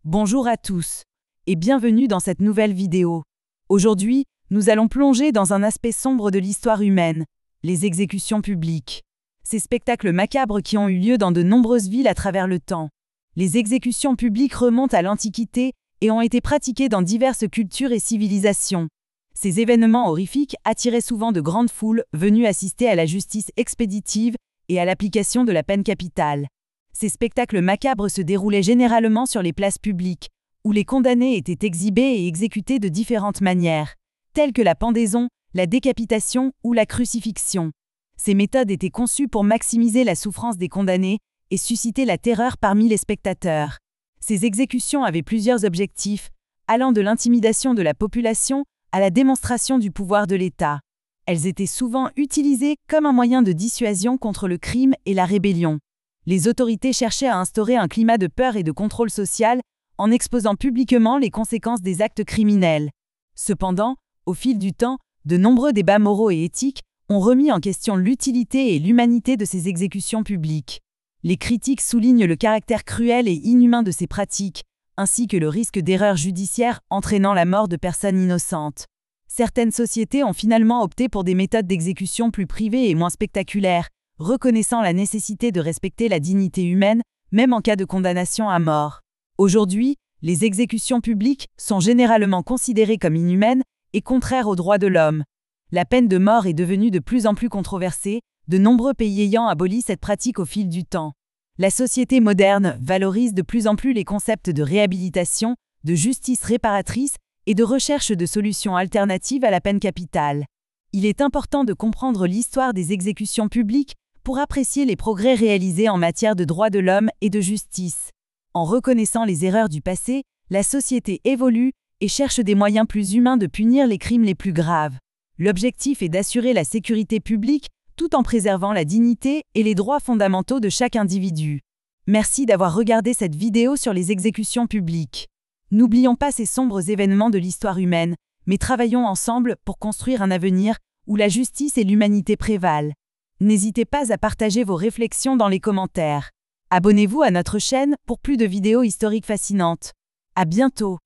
Bonjour à tous et bienvenue dans cette nouvelle vidéo. Aujourd'hui, nous allons plonger dans un aspect sombre de l'histoire humaine, les exécutions publiques. Ces spectacles macabres qui ont eu lieu dans de nombreuses villes à travers le temps. Les exécutions publiques remontent à l'Antiquité et ont été pratiquées dans diverses cultures et civilisations. Ces événements horrifiques attiraient souvent de grandes foules venues assister à la justice expéditive et à l'application de la peine capitale. Ces spectacles macabres se déroulaient généralement sur les places publiques, où les condamnés étaient exhibés et exécutés de différentes manières, telles que la pendaison, la décapitation ou la crucifixion. Ces méthodes étaient conçues pour maximiser la souffrance des condamnés et susciter la terreur parmi les spectateurs. Ces exécutions avaient plusieurs objectifs, allant de l'intimidation de la population à la démonstration du pouvoir de l'État. Elles étaient souvent utilisées comme un moyen de dissuasion contre le crime et la rébellion. Les autorités cherchaient à instaurer un climat de peur et de contrôle social en exposant publiquement les conséquences des actes criminels. Cependant, au fil du temps, de nombreux débats moraux et éthiques ont remis en question l'utilité et l'humanité de ces exécutions publiques. Les critiques soulignent le caractère cruel et inhumain de ces pratiques, ainsi que le risque d'erreurs judiciaires entraînant la mort de personnes innocentes. Certaines sociétés ont finalement opté pour des méthodes d'exécution plus privées et moins spectaculaires, reconnaissant la nécessité de respecter la dignité humaine, même en cas de condamnation à mort. Aujourd'hui, les exécutions publiques sont généralement considérées comme inhumaines et contraires aux droits de l'homme. La peine de mort est devenue de plus en plus controversée, de nombreux pays ayant aboli cette pratique au fil du temps. La société moderne valorise de plus en plus les concepts de réhabilitation, de justice réparatrice et de recherche de solutions alternatives à la peine capitale. Il est important de comprendre l'histoire des exécutions publiques pour apprécier les progrès réalisés en matière de droits de l'homme et de justice. En reconnaissant les erreurs du passé, la société évolue et cherche des moyens plus humains de punir les crimes les plus graves. L'objectif est d'assurer la sécurité publique tout en préservant la dignité et les droits fondamentaux de chaque individu. Merci d'avoir regardé cette vidéo sur les exécutions publiques. N'oublions pas ces sombres événements de l'histoire humaine, mais travaillons ensemble pour construire un avenir où la justice et l'humanité prévalent. N'hésitez pas à partager vos réflexions dans les commentaires. Abonnez-vous à notre chaîne pour plus de vidéos historiques fascinantes. À bientôt!